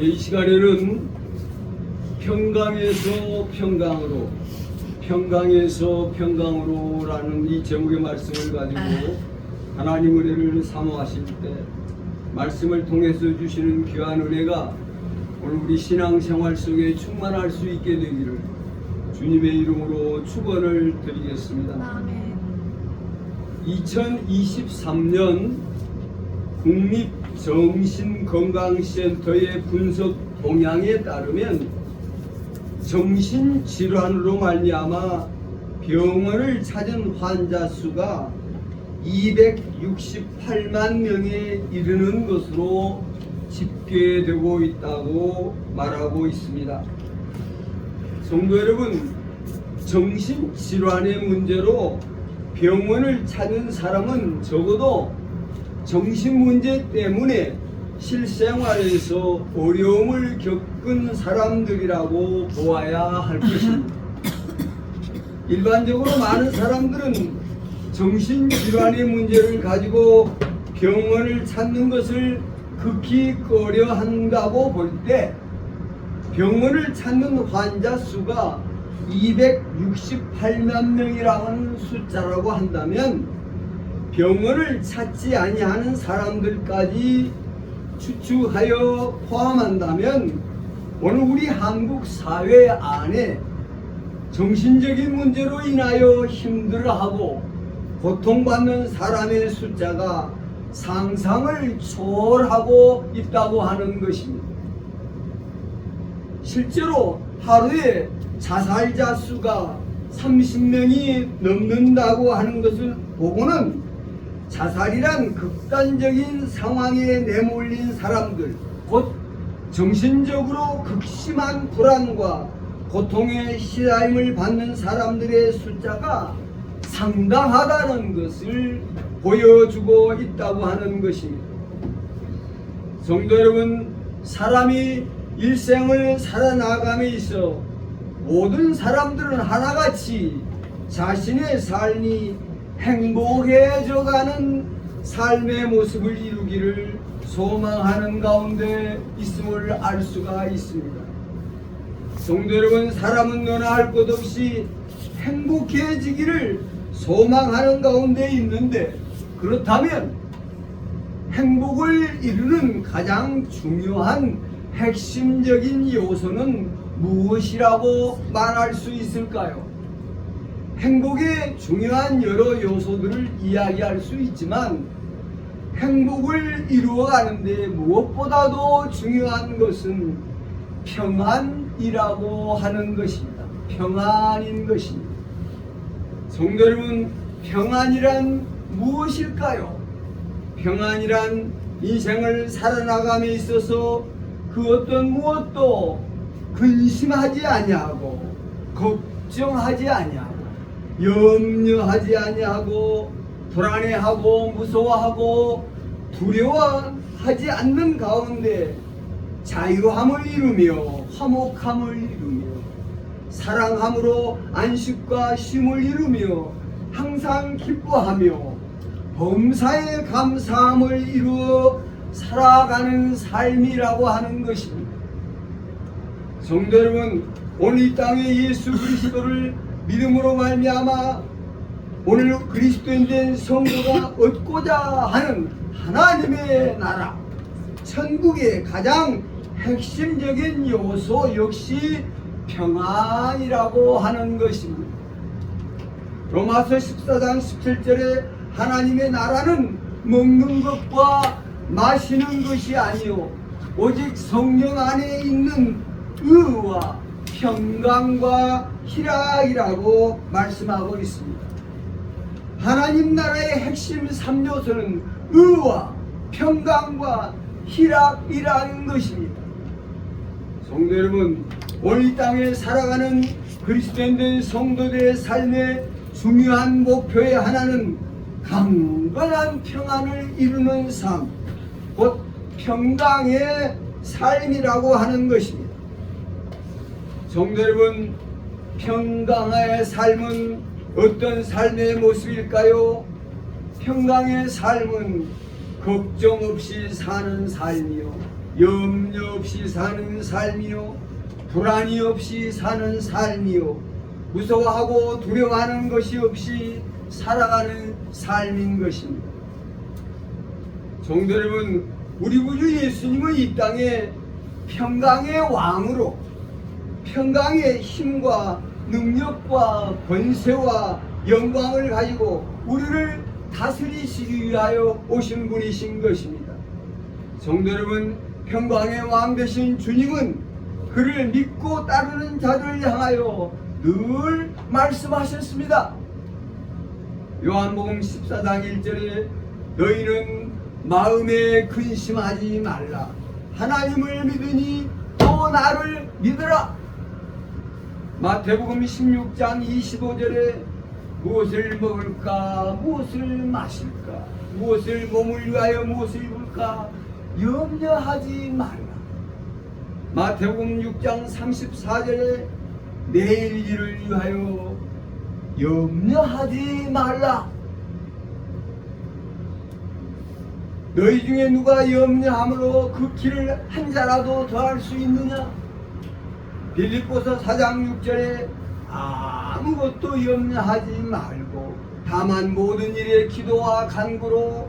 이 시간에는 평강에서 평강으로, 평강에서 평강으로라는 이 제목의 말씀을 가지고 하나님 은혜를 사모하실 때 말씀을 통해서 주시는 귀한 은혜가 오늘 우리 신앙생활 속에 충만할 수 있게 되기를 주님의 이름으로 축원을 드리겠습니다. 아멘. 2023년 국립정신건강센터의 분석 동향에 따르면 정신질환으로 말미암아 병원을 찾은 환자 수가 268만 명에 이르는 것으로 집계되고 있다고 말하고 있습니다. 성도 여러분, 정신질환의 문제로 병원을 찾은 사람은 적어도 정신문제 때문에 실생활에서 어려움을 겪은 사람들이라고 보아야 할 것입니다. 일반적으로 많은 사람들은 정신질환의 문제를 가지고 병원을 찾는 것을 극히 꺼려한다고 볼 때 병원을 찾는 환자 수가 268만 명이라는 숫자라고 한다면 병원을 찾지 아니하는 사람들까지 추측하여 포함한다면 오늘 우리 한국 사회 안에 정신적인 문제로 인하여 힘들어하고 고통받는 사람의 숫자가 상상을 초월하고 있다고 하는 것입니다. 실제로 하루에 자살자 수가 30명이 넘는다고 하는 것을 보고는 자살이란 극단적인 상황에 내몰린 사람들, 곧 정신적으로 극심한 불안과 고통에 시달림을 받는 사람들의 숫자가 상당하다는 것을 보여주고 있다고 하는 것입니다. 성도 여러분, 사람이 일생을 살아나감에 있어 모든 사람들은 하나같이 자신의 삶이 행복해져가는 삶의 모습을 이루기를 소망하는 가운데 있음을 알 수가 있습니다. 성도 여러분, 사람은 너나 할 것 없이 행복해지기를 소망하는 가운데 있는데, 그렇다면 행복을 이루는 가장 중요한 핵심적인 요소는 무엇이라고 말할 수 있을까요? 행복의 중요한 여러 요소들을 이야기할 수 있지만 행복을 이루어가는데 무엇보다도 중요한 것은 평안이라고 하는 것입니다. 평안인 것입니다. 성도 여러분, 평안이란 무엇일까요? 평안이란 인생을 살아나감에 있어서 그 어떤 무엇도 근심하지 아니하고 걱정하지 아니하고 염려하지 아니하고 불안해하고 무서워하고 두려워하지 않는 가운데 자유함을 이루며 화목함을 이루며 사랑함으로 안식과 쉼을 이루며 항상 기뻐하며 범사에 감사함을 이루어 살아가는 삶이라고 하는 것입니다. 성도 여러분, 오늘 이 땅에 예수 그리스도를 믿음으로 말미암아 오늘 그리스도인 된 성도가 얻고자 하는 하나님의 나라, 천국의 가장 핵심적인 요소 역시 평안이라고 하는 것입니다. 로마서 14장 17절에 하나님의 나라는 먹는 것과 마시는 것이 아니요 오직 성령 안에 있는 의와 평강과 희락이라고 말씀하고 있습니다. 하나님 나라의 핵심 3요소는 의와 평강과 희락이라는 것입니다. 성도 여러분, 오늘 이 땅에 살아가는 그리스도인된 성도들의 삶의 중요한 목표의 하나는 강건한 평안을 이루는 삶, 곧 평강의 삶이라고 하는 것입니다. 성도 여러분, 평강의 삶은 어떤 삶의 모습일까요? 평강의 삶은 걱정 없이 사는 삶이요 염려 없이 사는 삶이요 불안이 없이 사는 삶이요 무서워하고 두려워하는 것이 없이 살아가는 삶인 것입니다. 성도 여러분, 우리 구주 예수님은 이 땅에 평강의 왕으로 평강의 힘과 능력과 권세와 영광을 가지고 우리를 다스리시기 위하여 오신 분이신 것입니다. 성도 여러분, 평강의 왕 되신 주님은 그를 믿고 따르는 자들을 향하여 늘 말씀하셨습니다. 요한복음 14장 1절에 너희는 마음에 근심하지 말라. 하나님을 믿으니 또 나를 믿으라. 마태복음 16장 25절에 무엇을 먹을까, 무엇을 마실까, 무엇을 몸을 위하여 무엇을 입을까 염려하지 말라. 마태복음 6장 34절에 내일 일을 위하여 염려하지 말라. 너희 중에 누가 염려함으로 그 길을 한 자라도 더할 수 있느냐? 빌립보서 4장 6절에 아무것도 염려하지 말고 다만 모든 일에 기도와 간구로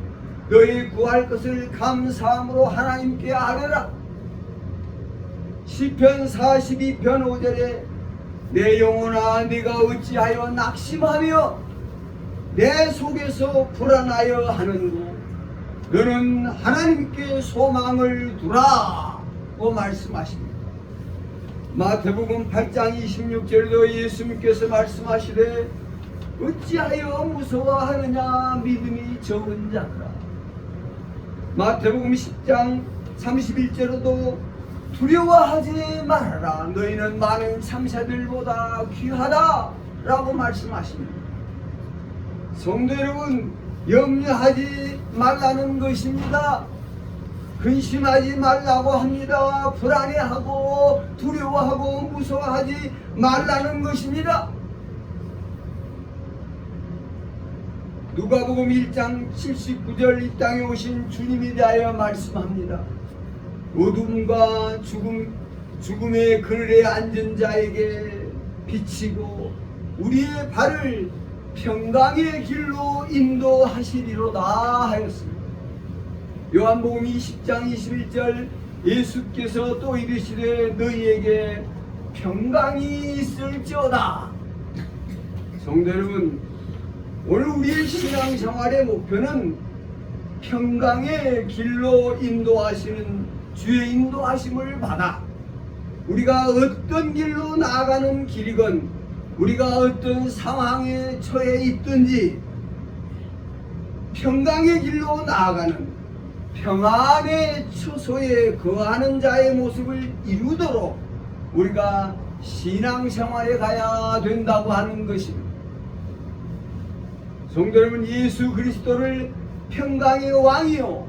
너희 구할 것을 감사함으로 하나님께 아뢰라. 시편 42편 5절에 내 영혼아 네가 어찌하여 낙심하며 내 속에서 불안하여 하는고 너는 하나님께 소망을 두라고 말씀하십니다. 마태복음 8장 26절에도 예수님께서 말씀하시되 어찌하여 무서워하느냐 믿음이 적은 자들아. 마태복음 10장 31절에도 두려워하지 말아라 너희는 많은 참새들보다 귀하다 라고 말씀하십니다. 성도 여러분, 염려하지 말라는 것입니다. 근심하지 말라고 합니다. 불안해하고 두려워하고 무서워하지 말라는 것입니다. 누가복음 1장 79절 이 땅에 오신 주님에 대하여 말씀합니다. 어둠과 죽음의 그늘에 앉은 자에게 비치고 우리의 발을 평강의 길로 인도하시리로다 하였습니다. 요한복음 20장 21절 예수께서 또 이르시되 너희에게 평강이 있을지어다. 성도 여러분, 오늘 우리의 신앙생활의 목표는 평강의 길로 인도하시는 주의 인도하심을 받아 우리가 어떤 길로 나아가는 길이건 우리가 어떤 상황에 처해 있든지 평강의 길로 나아가는 평안의 처소에 거하는 자의 모습을 이루도록 우리가 신앙생활에 가야 된다고 하는 것입니다. 성도 여러분, 예수 그리스도를 평강의 왕이요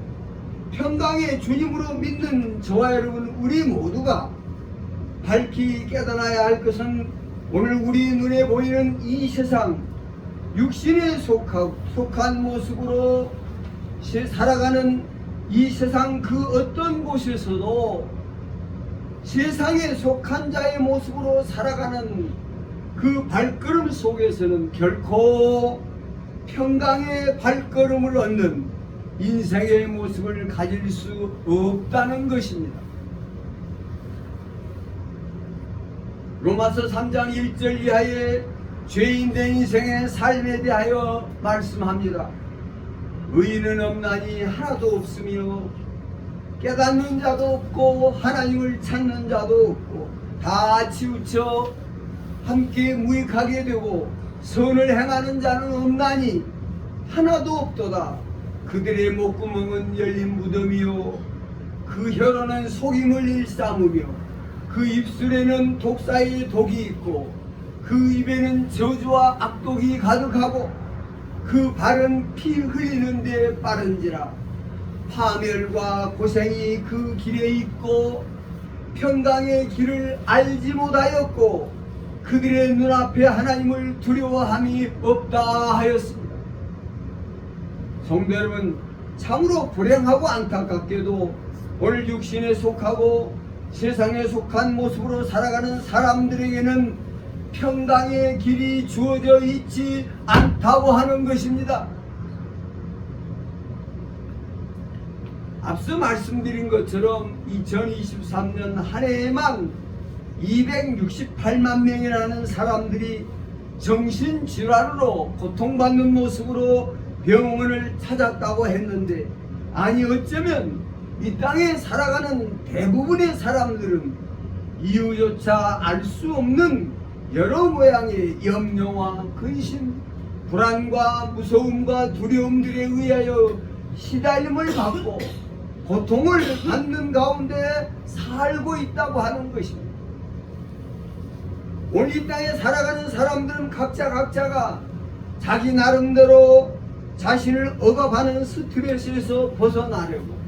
평강의 주님으로 믿는 저와 여러분 우리 모두가 밝히 깨달아야 할 것은 오늘 우리 눈에 보이는 이 세상 육신에 속한 모습으로 살아가는 이 세상 그 어떤 곳에서도 세상에 속한 자의 모습으로 살아가는 그 발걸음 속에서는 결코 평강의 발걸음을 얻는 인생의 모습을 가질 수 없다는 것입니다. 로마서 3장 1절 이하에 죄인된 인생의 삶에 대하여 말씀합니다. 의인은 없나니 하나도 없으며 깨닫는 자도 없고 하나님을 찾는 자도 없고 다 치우쳐 함께 무익하게 되고 선을 행하는 자는 없나니 하나도 없도다. 그들의 목구멍은 열린 무덤이요 그 혀로는 속임을 일삼으며 그 입술에는 독사의 독이 있고 그 입에는 저주와 악독이 가득하고 그 발은 피 흘리는 데 빠른지라. 파멸과 고생이 그 길에 있고 평강의 길을 알지 못하였고 그들의 눈앞에 하나님을 두려워함이 없다 하였습니다. 성도 여러분, 참으로 불행하고 안타깝게도 오늘 육신에 속하고 세상에 속한 모습으로 살아가는 사람들에게는 평강의 길이 주어져 있지 않다고 하는 것입니다. 앞서 말씀드린 것처럼 2023년 한 해에만 268만 명이라는 사람들이 정신질환으로 고통받는 모습으로 병원을 찾았다고 했는데, 아니 어쩌면 이 땅에 살아가는 대부분의 사람들은 이유조차 알 수 없는 여러 모양의 염려와 근심, 불안과 무서움과 두려움들에 의하여 시달림을 받고 고통을 받는 가운데 살고 있다고 하는 것입니다. 오늘 이 땅에 살아가는 사람들은 각자가 자기 나름대로 자신을 억압하는 스트레스에서 벗어나려고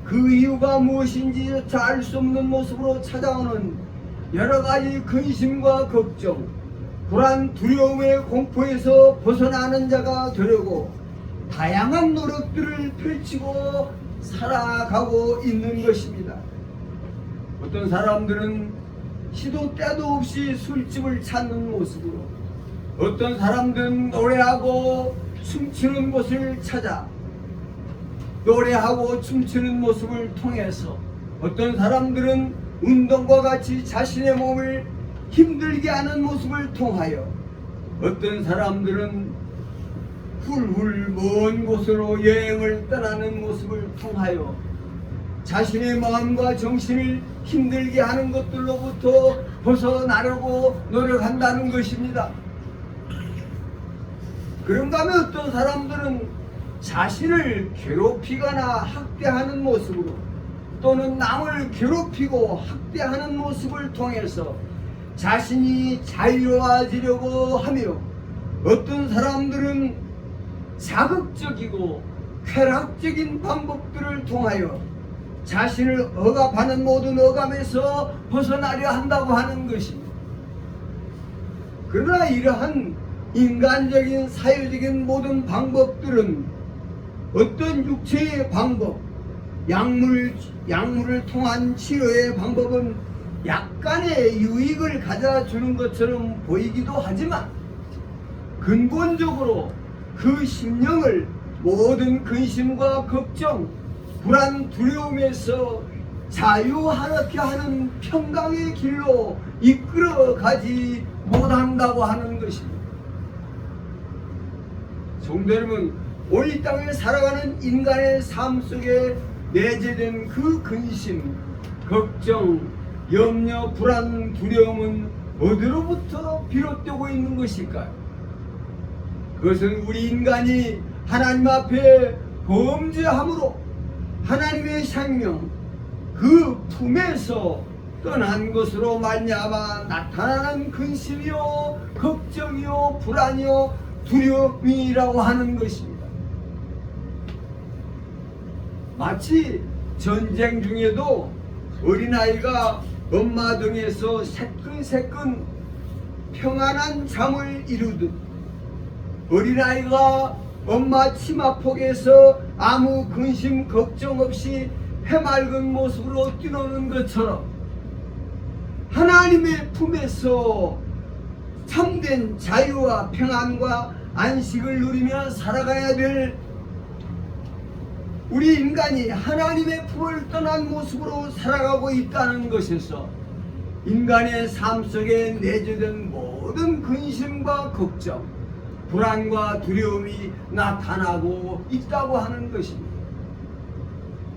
그 이유가 무엇인지조차 알 수 없는 모습으로 찾아오는 여러 가지 근심과 걱정, 불안, 두려움의 공포에서 벗어나는 자가 되려고 다양한 노력들을 펼치고 살아가고 있는 것입니다. 어떤 사람들은 시도 때도 없이 술집을 찾는 모습으로, 어떤 사람들은 노래하고 춤추는 곳을 찾아 노래하고 춤추는 모습을 통해서, 어떤 사람들은 운동과 같이 자신의 몸을 힘들게 하는 모습을 통하여, 어떤 사람들은 훌훌 먼 곳으로 여행을 떠나는 모습을 통하여 자신의 마음과 정신을 힘들게 하는 것들로부터 벗어나려고 노력한다는 것입니다. 그런가 하면 어떤 사람들은 자신을 괴롭히거나 학대하는 모습으로, 또는 남을 괴롭히고 학대하는 모습을 통해서 자신이 자유로워지려고 하며, 어떤 사람들은 자극적이고 쾌락적인 방법들을 통하여 자신을 억압하는 모든 억압에서 벗어나려 한다고 하는 것입니다. 그러나 이러한 인간적인 사회적인 모든 방법들은 어떤 육체의 방법, 약물을 통한 치료의 방법은 약간의 유익을 가져주는 것처럼 보이기도 하지만, 근본적으로 그 심령을 모든 근심과 걱정, 불안, 두려움에서 자유하게 하는 평강의 길로 이끌어가지 못한다고 하는 것입니다. 성도 여러분, 오늘 이 땅에 살아가는 인간의 삶 속에 내재된 그 근심, 걱정, 염려, 불안, 두려움은 어디로부터 비롯되고 있는 것일까요? 그것은 우리 인간이 하나님 앞에 범죄함으로 하나님의 생명, 그 품에서 떠난 것으로 말미암아 나타나는 근심이요, 걱정이요, 불안이요, 두려움이라고 하는 것입니다. 마치 전쟁 중에도 어린아이가 엄마 등에서 새끈새끈 평안한 잠을 이루듯, 어린아이가 엄마 치마폭에서 아무 근심 걱정 없이 해맑은 모습으로 뛰노는 것처럼 하나님의 품에서 참된 자유와 평안과 안식을 누리며 살아가야 될 우리 인간이 하나님의 품을 떠난 모습으로 살아가고 있다는 것에서 인간의 삶 속에 내재된 모든 근심과 걱정, 불안과 두려움이 나타나고 있다고 하는 것입니다.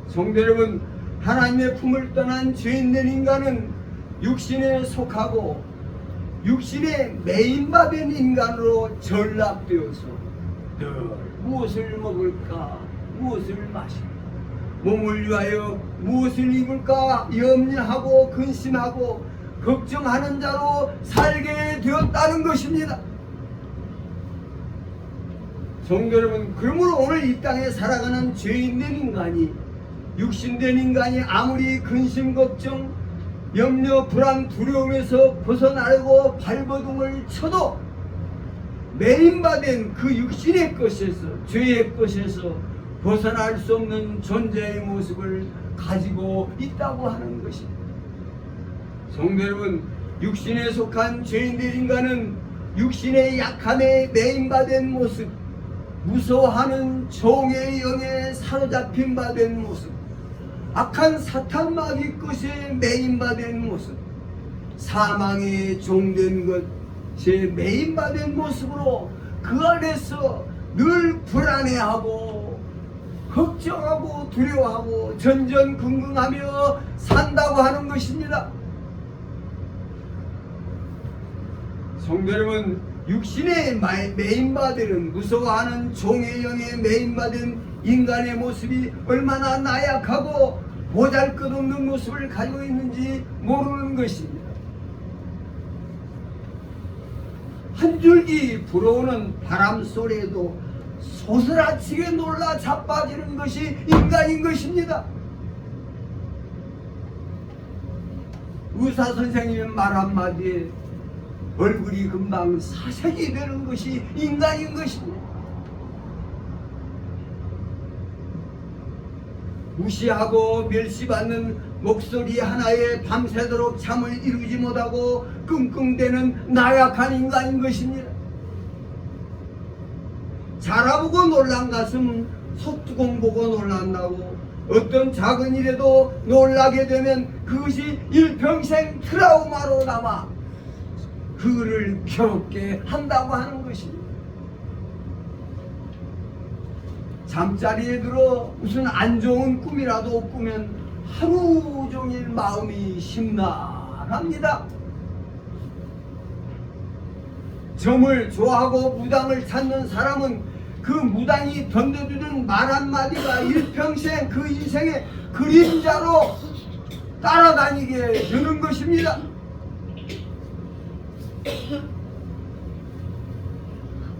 성도 여러분, 하나님의 품을 떠난 죄인된 인간은 육신에 속하고 육신에 매인받은 인간으로 전락되어서 늘 무엇을 먹을까, 무엇을 마실까, 몸을 위하여 무엇을 입을까 염려하고 근심하고 걱정하는 자로 살게 되었다는 것입니다. 성도 여러분, 그러므로 오늘 이 땅에 살아가는 죄인된 인간이, 육신된 인간이 아무리 근심 걱정 염려 불안 두려움에서 벗어나려고 발버둥을 쳐도 매인받은 그 육신의 것에서, 죄의 것에서 벗어날 수 없는 존재의 모습을 가지고 있다고 하는 것입니다. 성도 여러분, 육신에 속한 죄인들 인간은 육신의 약함에 매인받은 모습, 무서워하는 종의 영에 사로잡힌 바 된 모습, 악한 사탄 마귀 것에 매인받은 모습, 사망의 종된 것에 매인받은 모습으로 그 안에서 늘 불안해하고 걱정하고 두려워하고 전전긍긍하며 산다고 하는 것입니다. 성도 여러분, 육신에 매인받은 무서워하는 종의 영에 매인받은 인간의 모습이 얼마나 나약하고 보잘것없는 모습을 가지고 있는지 모르는 것입니다. 한 줄기 불어오는 바람 소리에도 소스라치게 놀라 자빠지는 것이 인간인 것입니다. 의사 선생님의 말 한마디에 얼굴이 금방 사색이 되는 것이 인간인 것입니다. 무시하고 멸시받는 목소리 하나에 밤새도록 잠을 이루지 못하고 끙끙대는 나약한 인간인 것입니다. 자라보고 놀란 가슴 속두공 보고 놀란다고 어떤 작은 일에도 놀라게 되면 그것이 일평생 트라우마로 남아 그를 괴롭게 한다고 하는 것입니다. 잠자리에 들어 무슨 안 좋은 꿈이라도 꾸면 하루 종일 마음이 심란합니다. 점을 좋아하고 무당을 찾는 사람은 그 무당이 던져주는 말 한마디가 일평생 그 인생의 그림자로 따라다니게 되는 것입니다.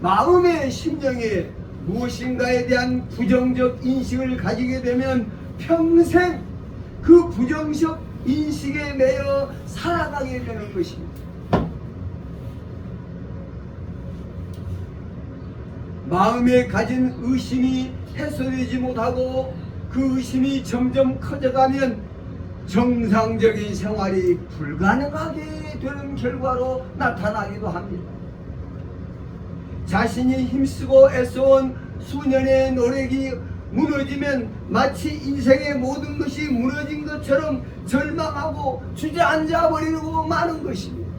마음의 심령에 무엇인가에 대한 부정적 인식을 가지게 되면 평생 그 부정적 인식에 매여 살아가게 되는 것입니다. 마음에 가진 의심이 해소되지 못하고 그 의심이 점점 커져가면 정상적인 생활이 불가능하게 되는 결과로 나타나기도 합니다. 자신이 힘쓰고 애써온 수년의 노력이 무너지면 마치 인생의 모든 것이 무너진 것처럼 절망하고 주저앉아 버리고 마는 것입니다.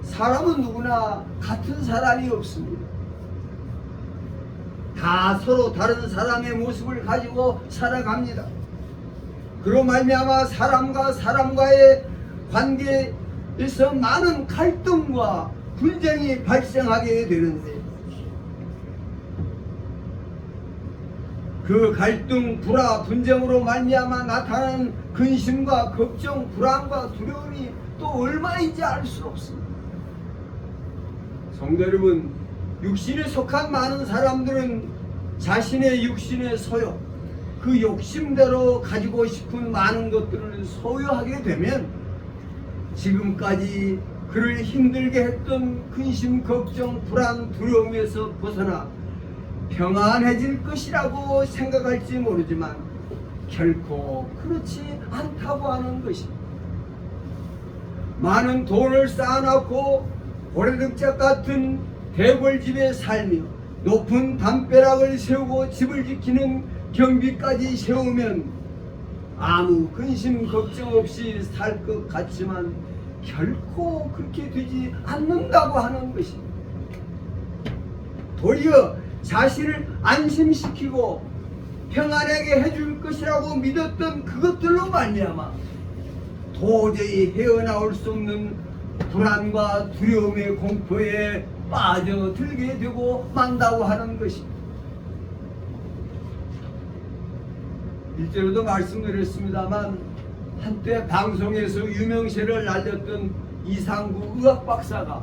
사람은 누구나 같은 사람이 없습니다. 다 서로 다른 사람의 모습을 가지고 살아갑니다. 그로 말미암아 사람과 사람과의 관계에서 많은 갈등과 분쟁이 발생하게 되는데 그 갈등, 불화, 분쟁으로 말미암아 나타나는 근심과 걱정, 불안과 두려움이 또 얼마인지 알 수 없습니다. 성도 여러분, 육신에 속한 많은 사람들은 자신의 육신의 소욕, 그 욕심대로 가지고 싶은 많은 것들을 소유하게 되면 지금까지 그를 힘들게 했던 근심, 걱정, 불안, 두려움에서 벗어나 평안해질 것이라고 생각할지 모르지만 결코 그렇지 않다고 하는 것입니다. 많은 돈을 쌓아놓고 고래등짝 같은 대궐집에 살며 높은 담벼락을 세우고 집을 지키는 경비까지 세우면 아무 근심 걱정 없이 살 것 같지만 결코 그렇게 되지 않는다고 하는 것입니다. 도리어 자신을 안심시키고 평안하게 해줄 것이라고 믿었던 그것들로 말미암아 도저히 헤어나올 수 없는 불안과 두려움의 공포에 빠져들게 되고 만다고 하는 것입니다. 일제로도 말씀드렸습니다만 한때 방송에서 유명세를 날렸던 이상구 의학박사가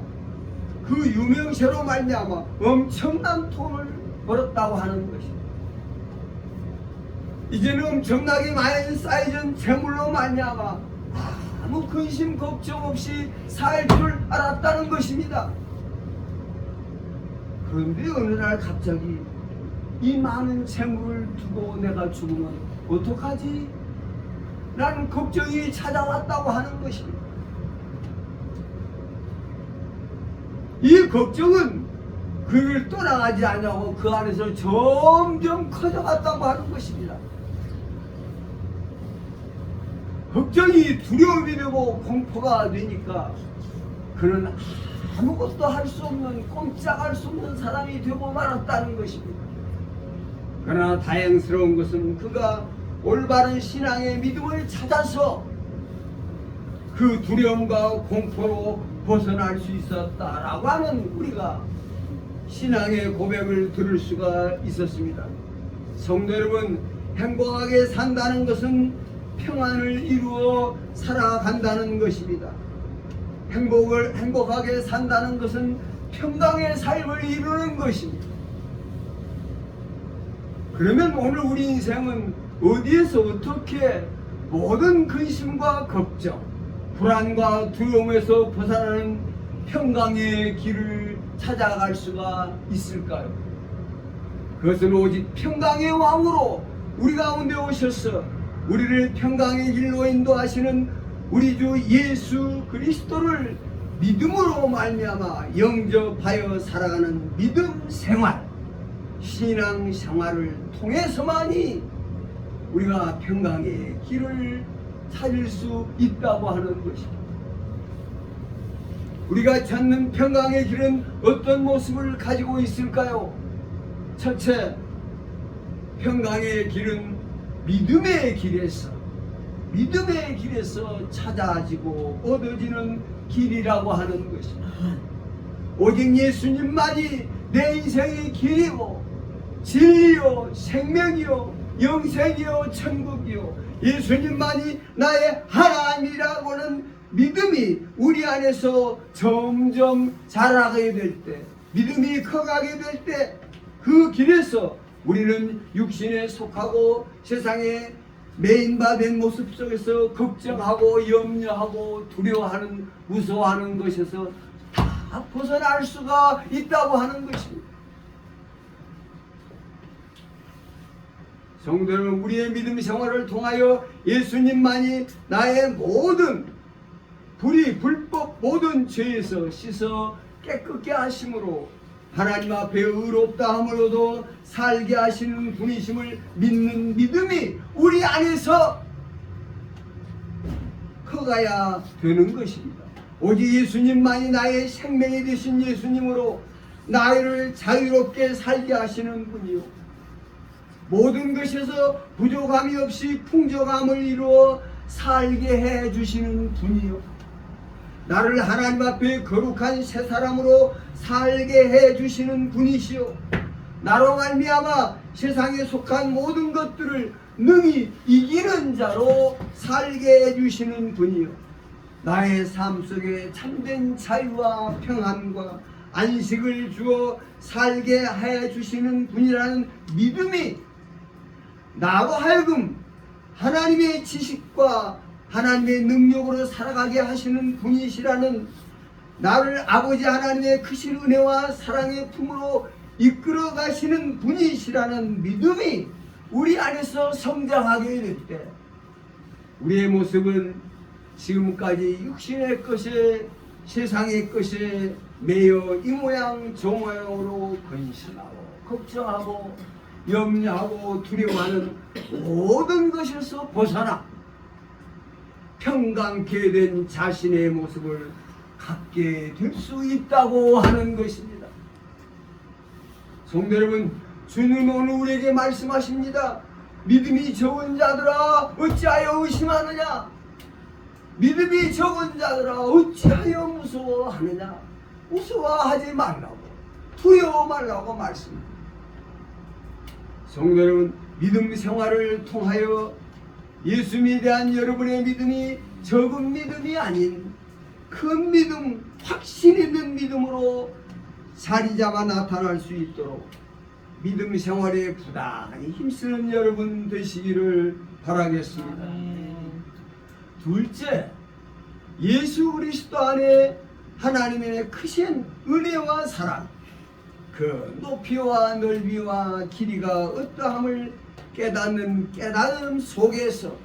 그 유명세로 말미암아 엄청난 돈을 벌었다고 하는 것입니다. 이제는 엄청나게 많이 쌓여진 재물로 말미암아 아무 근심 걱정 없이 살 줄 알았다는 것입니다. 그런데 어느 날 갑자기 이 많은 재물을 두고 내가 죽으면 어떡하지? 라는 걱정이 찾아왔다고 하는 것입니다. 이 걱정은 그를 떠나가지 않냐고 그 안에서 점점 커져갔다고 하는 것입니다. 걱정이 두려움이 되고 공포가 되니까 그는 아무것도 할 수 없는, 꼼짝할 수 없는 사람이 되고 말았다는 것입니다. 그러나 다행스러운 것은 그가 올바른 신앙의 믿음을 찾아서 그 두려움과 공포로 벗어날 수 있었다라고 하는 우리가 신앙의 고백을 들을 수가 있었습니다. 성도 여러분, 행복하게 산다는 것은 평안을 이루어 살아간다는 것입니다. 행복하게 산다는 것은 평강의 삶을 이루는 것입니다. 그러면 오늘 우리 인생은 어디에서 어떻게 모든 근심과 걱정, 불안과 두려움에서 벗어나는 평강의 길을 찾아갈 수가 있을까요? 그것은 오직 평강의 왕으로 우리 가운데 오셔서 우리를 평강의 길로 인도하시는 우리 주 예수 그리스도를 믿음으로 말미암아 영접하여 살아가는 믿음 생활, 신앙 생활을 통해서만이 우리가 평강의 길을 찾을 수 있다고 하는 것입니다. 우리가 찾는 평강의 길은 어떤 모습을 가지고 있을까요? 첫째, 평강의 길은 믿음의 길에서 찾아지고 얻어지는 길이라고 하는 것입니다. 오직 예수님만이 내 인생의 길이고 진리요 생명이요 영생이요 천국이요 예수님만이 나의 하나님이라고는 믿음이 우리 안에서 점점 자라게 될 때, 믿음이 커가게 될 때 그 길에서 우리는 육신에 속하고 세상에 매인바된 모습 속에서 걱정하고 염려하고 두려워하는 무서워하는 것에서 다 벗어날 수가 있다고 하는 것입니다. 성도 여러분, 우리의 믿음 생활을 통하여 예수님만이 나의 모든 불법 모든 죄에서 씻어 깨끗게 하심으로 하나님 앞에 의롭다 함으로도 살게 하시는 분이심을 믿는 믿음이 우리 안에서 커가야 되는 것입니다. 오직 예수님만이 나의 생명이 되신 예수님으로 나를 자유롭게 살게 하시는 분이요, 모든 것에서 부족함이 없이 풍족함을 이루어 살게 해 주시는 분이요, 나를 하나님 앞에 거룩한 새 사람으로 살게 해 주시는 분이시요, 나로 말미암아 세상에 속한 모든 것들을 능히 이기는 자로 살게 해 주시는 분이요, 나의 삶 속에 참된 자유와 평안과 안식을 주어 살게 해 주시는 분이라는 믿음이 나로 하여금 하나님의 지식과 하나님의 능력으로 살아가게 하시는 분이시라는, 나를 아버지 하나님의 크신 은혜와 사랑의 품으로 이끌어 가시는 분이시라는 믿음이 우리 안에서 성장하게 될 때 우리의 모습은 지금까지 육신의 것에 세상의 것에 매여 이 모양 저 모양으로 근심하고 걱정하고 염려하고 두려워하는 모든 것에서 벗어나 평강케 된 자신의 모습을 갖게 될 수 있다고 하는 것입니다. 성도 여러분, 주는 오늘 우리에게 말씀하십니다. 믿음이 적은 자들아 어찌하여 의심하느냐, 믿음이 적은 자들아 어찌하여 무서워하느냐. 무서워하지 말라고, 두려워 말라고 말씀합니다. 성도 여러분, 믿음 생활을 통하여 예수님에 대한 여러분의 믿음이 적은 믿음이 아닌 큰 믿음, 확신 있는 믿음으로 자리 잡아 나타날 수 있도록 믿음 생활에 부단히 힘쓰는 여러분 되시기를 바라겠습니다. 둘째, 예수 그리스도 안에 하나님의 크신 은혜와 사랑, 그 높이와 넓이와 길이가 어떠함을 깨닫는 깨달음 속에서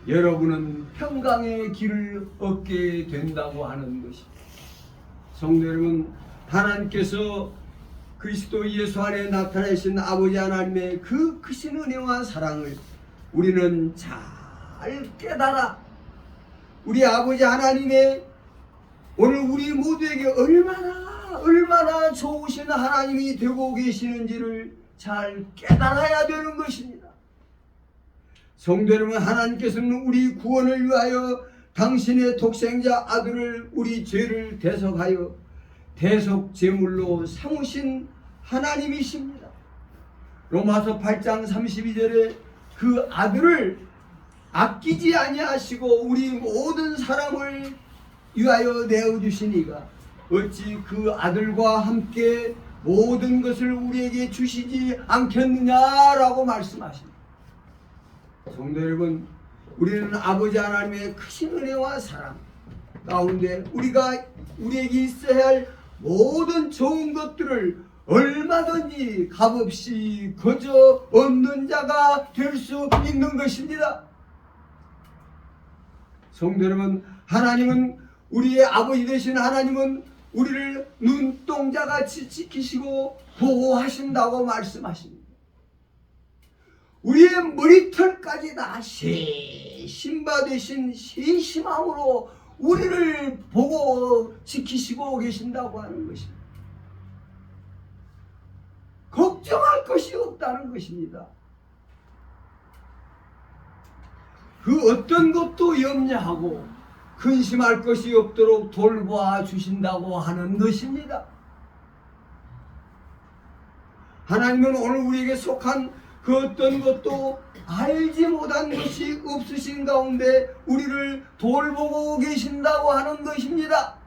여러분은 평강의 길을 얻게 된다고 하는 것입니다. 성도 여러분, 하나님께서 그리스도 예수 안에 나타내신 아버지 하나님의 그 크신 은혜와 사랑을 우리는 잘 깨달아 우리 아버지 하나님의 오늘 우리 모두에게 얼마나 좋으신 하나님이 되고 계시는지를 잘 깨달아야 되는 것입니다. 성도 여러분, 하나님께서는 우리 구원을 위하여 당신의 독생자 아들을 우리 죄를 대속하여 대속 제물로 삼으신 하나님이십니다. 로마서 8장 32절에 그 아들을 아끼지 아니하시고 우리 모든 사람을 위하여 내어주시니가 어찌 그 아들과 함께 모든 것을 우리에게 주시지 않겠느냐라고 말씀하십니다. 성도 여러분, 우리는 아버지 하나님의 크신 은혜와 사랑 가운데 우리에게 있어야 할 모든 좋은 것들을 얼마든지 값없이 거저 얻는 자가 될 수 있는 것입니다. 성도 여러분, 하나님은 우리의 아버지 되신 하나님은 우리를 눈동자같이 지키시고 보호하신다고 말씀하십니다. 우리의 머리털까지 다 신받으신 신심함으로 우리를 보고 지키시고 계신다고 하는 것입니다. 걱정할 것이 없다는 것입니다. 그 어떤 것도 염려하고 근심할 것이 없도록 돌보아 주신다고 하는 것입니다. 하나님은 오늘 우리에게 속한 그 어떤 것도 알지 못한 것이 없으신 가운데 우리를 돌보고 계신다고 하는 것입니다.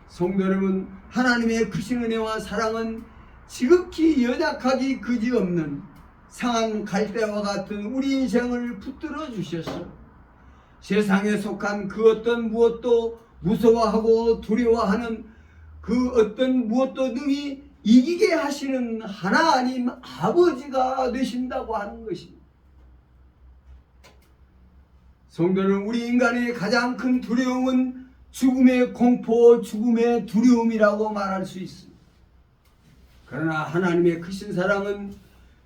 성도 여러분, 하나님의 크신 은혜와 사랑은 지극히 연약하기 그지없는 상한 갈대와 같은 우리 인생을 붙들어 주셔서 세상에 속한 그 어떤 무엇도 무서워하고 두려워하는 그 어떤 무엇도 능히 이기게 하시는 하나님 아버지가 되신다고 하는 것입니다. 성도는 우리 인간의 가장 큰 두려움은 죽음의 공포, 죽음의 두려움이라고 말할 수 있습니다. 그러나 하나님의 크신 사랑은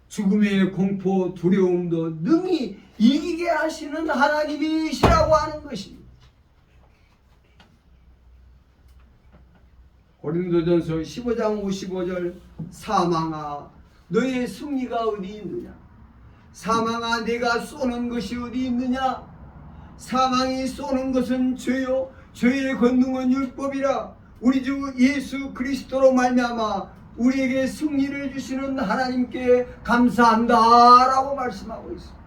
죽음의 공포, 두려움도 능히 이기게 하시는 하나님이시라고 하는 것입니다. 고린도전서 15장 55절 사망아 너의 승리가 어디 있느냐? 사망아 내가 쏘는 것이 어디 있느냐? 사망이 쏘는 것은 죄요 죄의 권능은 율법이라 우리 주 예수 그리스도로 말미암아 우리에게 승리를 주시는 하나님께 감사한다라고 말씀하고 있습니다.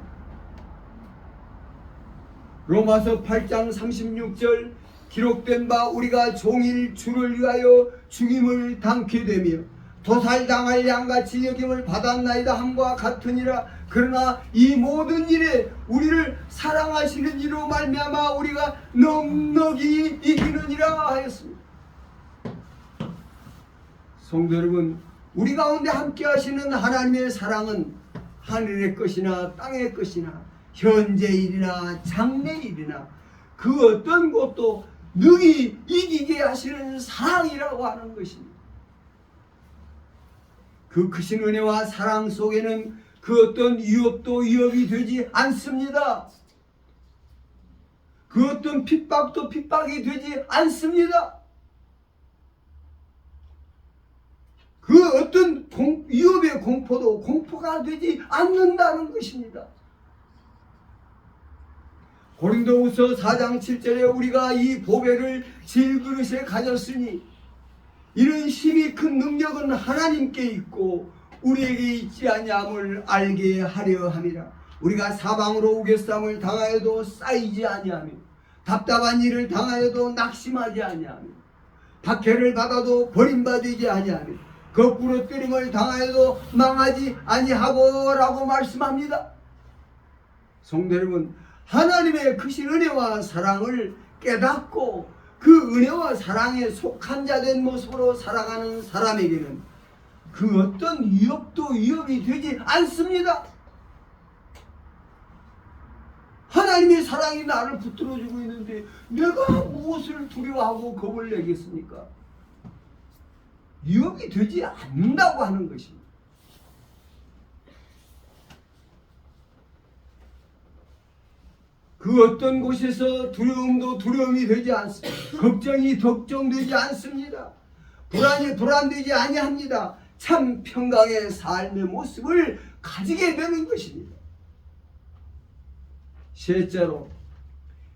로마서 8장 36절 기록된 바 우리가 종일 주를 위하여 죽임을 당케 되며 도살당할 양같이 여김을 받았나이다 함과 같으니라. 그러나 이 모든 일에 우리를 사랑하시는 이로 말미암아 우리가 넉넉히 이기느니라 하였습니다. 성도 여러분, 우리 가운데 함께 하시는 하나님의 사랑은 하늘의 것이나 땅의 것이나 현재일이나 장래일이나 그 어떤 것도 능히 이기게 하시는 사랑이라고 하는 것입니다. 그 크신 은혜와 사랑 속에는 그 어떤 위협도 위협이 되지 않습니다. 그 어떤 핍박도 핍박이 되지 않습니다. 그 어떤 위협의 공포도 공포가 되지 않는다는 것입니다. 고린도후서 4장 7절에 우리가 이 보배를 질그릇에 가졌으니 이런 힘이 큰 능력은 하나님께 있고 우리에게 있지 아니함을 알게 하려 함이라. 우리가 사방으로 우겨쌈을 당하여도 쌓이지 아니하며 답답한 일을 당하여도 낙심하지 아니하며 박해를 받아도 버림받지 아니하며 거꾸로 뜨림을 당하여도 망하지 아니하고라고 말씀합니다. 성도 여러분, 하나님의 크신 은혜와 사랑을 깨닫고 그 은혜와 사랑에 속한 자 된 모습으로 살아가는 사람에게는 그 어떤 위협도 위협이 되지 않습니다. 하나님의 사랑이 나를 붙들어주고 있는데 내가 무엇을 두려워하고 겁을 내겠습니까? 위협이 되지 않는다고 하는 것입니다. 그 어떤 곳에서 두려움도 두려움이 되지 않습니다. 걱정이 걱정되지 않습니다. 불안이 불안되지 아니합니다. 참 평강의 삶의 모습을 가지게 되는 것입니다. 셋째로,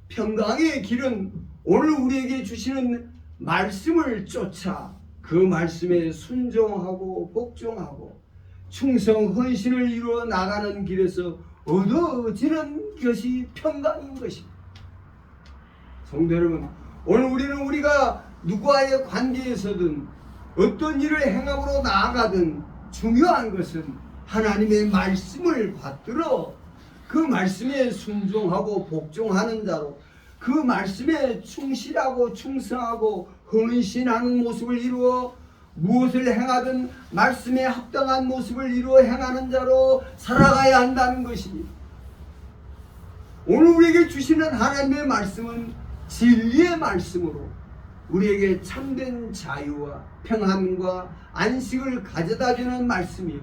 평강의 길은 오늘 우리에게 주시는 말씀을 쫓아 그 말씀에 순종하고 복종하고 충성 헌신을 이루어 나가는 길에서 얻어지는 것이 평강인 것입니다. 성도 여러분, 오늘 우리가 누구와의 관계에서든 어떤 일을 행함으로 나아가든 중요한 것은 하나님의 말씀을 받들어 그 말씀에 순종하고 복종하는 자로 그 말씀에 충실하고 충성하고 헌신하는 모습을 이루어 무엇을 행하든 말씀에 합당한 모습을 이루어 행하는 자로 살아가야 한다는 것입니다. 오늘 우리에게 주시는 하나님의 말씀은 진리의 말씀으로 우리에게 참된 자유와 평안과 안식을 가져다주는 말씀이요,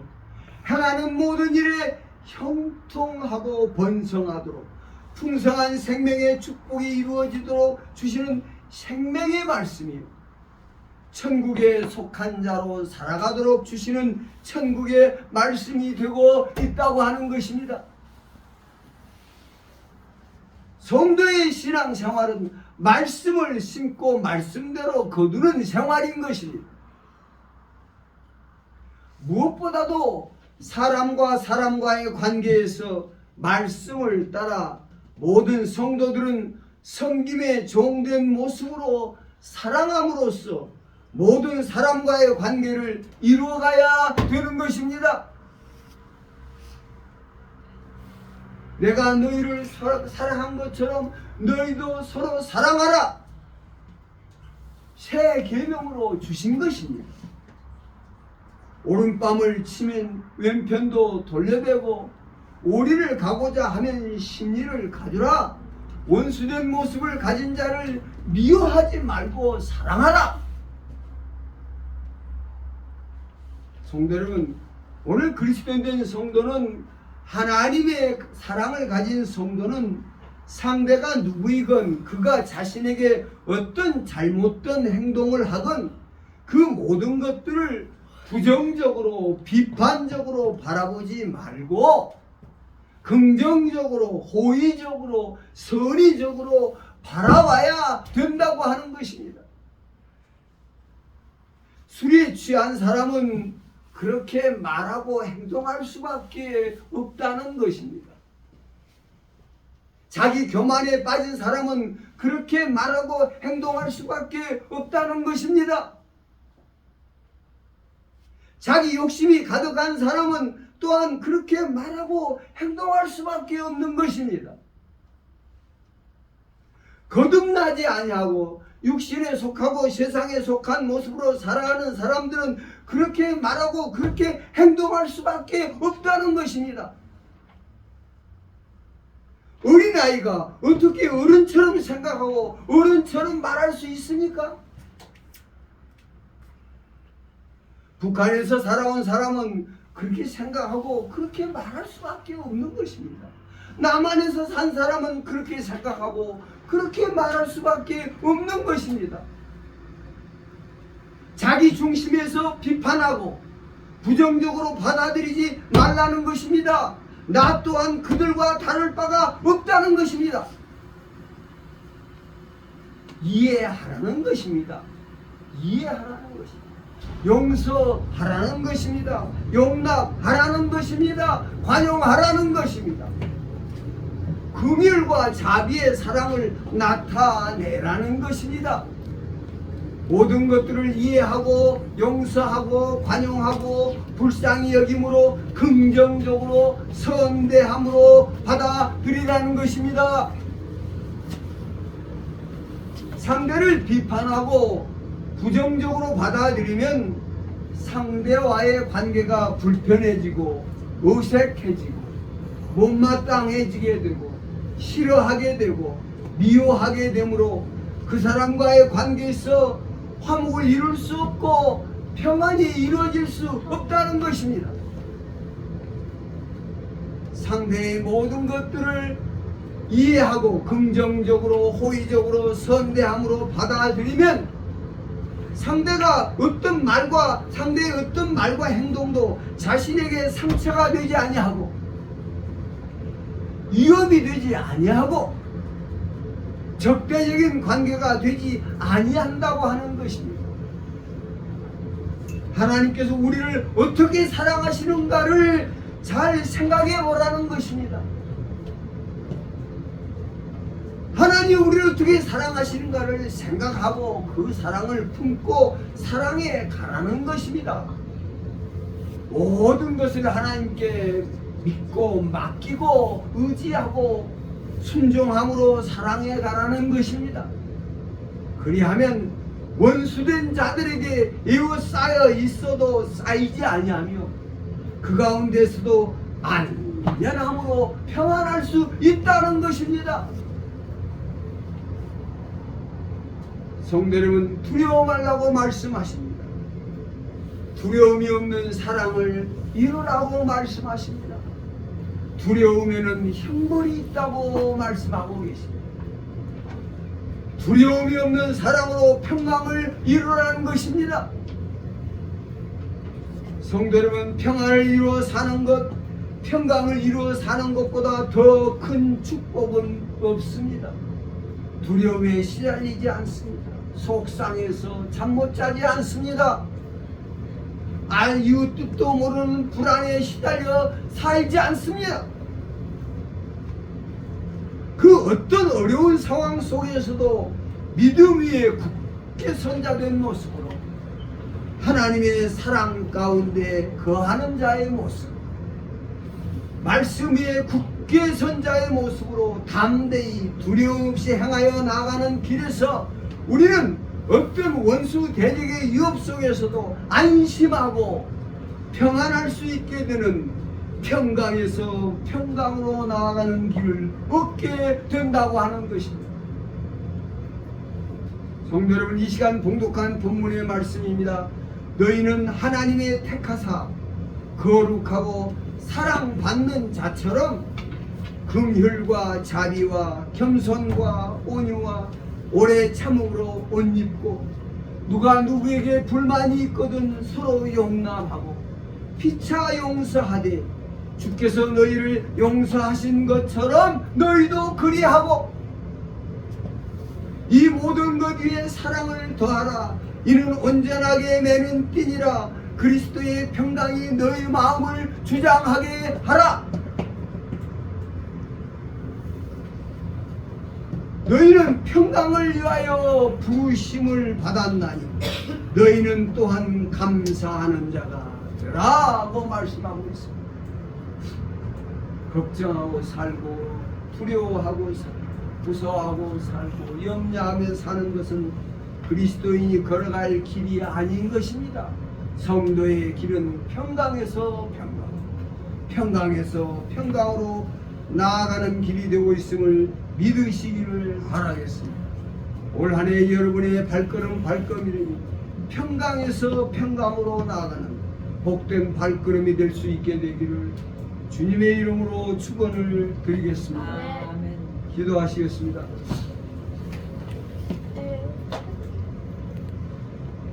행하는 모든 일에 형통하고 번성하도록 풍성한 생명의 축복이 이루어지도록 주시는 생명의 말씀이요, 천국에 속한 자로 살아가도록 주시는 천국의 말씀이 되고 있다고 하는 것입니다. 성도의 신앙생활은 말씀을 심고 말씀대로 거두는 생활인 것입니다. 무엇보다도 사람과 사람과의 관계에서 말씀을 따라 모든 성도들은 섬김의 종된 모습으로 사랑함으로써 모든 사람과의 관계를 이루어가야 되는 것입니다. 내가 너희를 사랑한 것처럼 너희도 서로 사랑하라, 새 계명으로 주신 것입니다. 오른밤을 치면 왼편도 돌려대고 오리를 가고자 하면 심리를 가주라. 원수된 모습을 가진 자를 미워하지 말고 사랑하라. 성도 여러분, 오늘 그리스도인된 성도는, 하나님의 사랑을 가진 성도는 상대가 누구이건 그가 자신에게 어떤 잘못된 행동을 하건 그 모든 것들을 부정적으로 비판적으로 바라보지 말고 긍정적으로 호의적으로 선의적으로 바라봐야 된다고 하는 것입니다. 술에 취한 사람은 그렇게 말하고 행동할 수밖에 없다는 것입니다. 자기 교만에 빠진 사람은 그렇게 말하고 행동할 수밖에 없다는 것입니다. 자기 욕심이 가득한 사람은 또한 그렇게 말하고 행동할 수밖에 없는 것입니다. 거듭나지 아니하고 육신에 속하고 세상에 속한 모습으로 살아가는 사람들은 그렇게 말하고 그렇게 행동할 수밖에 없다는 것입니다. 어린아이가 어떻게 어른처럼 생각하고 어른처럼 말할 수 있습니까? 북한에서 살아온 사람은 그렇게 생각하고 그렇게 말할 수밖에 없는 것입니다. 남한에서 산 사람은 그렇게 생각하고 그렇게 말할 수밖에 없는 것입니다. 자기 중심에서 비판하고 부정적으로 받아들이지 말라는 것입니다. 나 또한 그들과 다를 바가 없다는 것입니다. 이해하라는 것입니다. 이해하라는 것입니다. 용서하라는 것입니다. 용납하라는 것입니다. 관용하라는 것입니다. 긍휼과 자비의 사랑을 나타내라는 것입니다. 모든 것들을 이해하고 용서하고 관용하고 불쌍히 여김으로 긍정적으로 선대함으로 받아들이라는 것입니다. 상대를 비판하고 부정적으로 받아들이면 상대와의 관계가 불편해지고 어색해지고 못마땅해지게 되고 싫어하게 되고 미워하게 되므로 그 사람과의 관계에서 화목을 이룰 수 없고 평안이 이루어질 수 없다는 것입니다. 상대의 모든 것들을 이해하고 긍정적으로 호의적으로 선대함으로 받아들이면 상대의 어떤 말과 행동도 자신에게 상처가 되지 아니하고 위협이 되지 아니하고 적대적인 관계가 되지 아니한다고 하는 것입니다. 하나님께서 우리를 어떻게 사랑하시는가를 잘 생각해 보라는 것입니다. 하나님 우리를 어떻게 사랑하시는가를 생각하고 그 사랑을 품고 사랑해 가라는 것입니다. 모든 것을 하나님께 믿고 맡기고 의지하고 순종함으로 사랑해 가라는 것입니다. 그리하면 원수된 자들에게 에워싸여 있어도 쌓이지 아니하며 그 가운데서도 안전함으로 평안할 수 있다는 것입니다. 성도 여러분, 두려워 말라고 말씀하십니다. 두려움이 없는 사랑을 이루라고 말씀하십니다. 두려움에는 형벌이 있다고 말씀하고 계십니다. 두려움이 없는 사랑으로 평강을 이루라는 것입니다. 성도 여러분, 평안을 이루어 사는 것, 평강을 이루어 사는 것보다 더 큰 축복은 없습니다. 두려움에 시달리지 않습니다. 속상해서 잠 못 자지 않습니다. 이유 뜻도 모르는 불안에 시달려 살지 않습니다. 그 어떤 어려운 상황 속에서도 믿음 위에 굳게 선자된 모습으로 하나님의 사랑 가운데 거하는 자의 모습, 말씀 위에 굳게 선 자의 모습으로 담대히 두려움 없이 행하여 나가는 길에서 우리는 어떤 원수 대적의 위협 속에서도 안심하고 평안할 수 있게 되는 평강에서 평강으로 나아가는 길을 얻게 된다고 하는 것입니다. 성도 여러분, 이 시간 봉독한 본문의 말씀입니다. 너희는 하나님의 택하사 거룩하고 사랑받는 자처럼 긍휼과 자비와 겸손과 온유와 오래 참음으로 옷 입고 누가 누구에게 불만이 있거든 서로 용납하고 피차 용서하되 주께서 너희를 용서하신 것처럼 너희도 그리하고 이 모든 것 위에 사랑을 더하라. 이는 온전하게 매는 띠니라. 그리스도의 평강이 너희 마음을 주장하게 하라. 너희는 평강을 위하여 부으심을 받았나니 너희는 또한 감사하는 자가 되라고 말씀하고 있습니다. 걱정하고 살고 두려워하고 살고 무서워하고 살고 염려하며 사는 것은 그리스도인이 걸어갈 길이 아닌 것입니다. 성도의 길은 평강에서 평강, 평강에서 평강으로 나아가는 길이 되고 있음을 믿으시기를 바라겠습니다. 올 한 해 여러분의 발걸음이 평강에서 평강으로 나아가는 복된 발걸음이 될 수 있게 되기를 주님의 이름으로 축원을 드리겠습니다. 아멘. 기도하시겠습니다.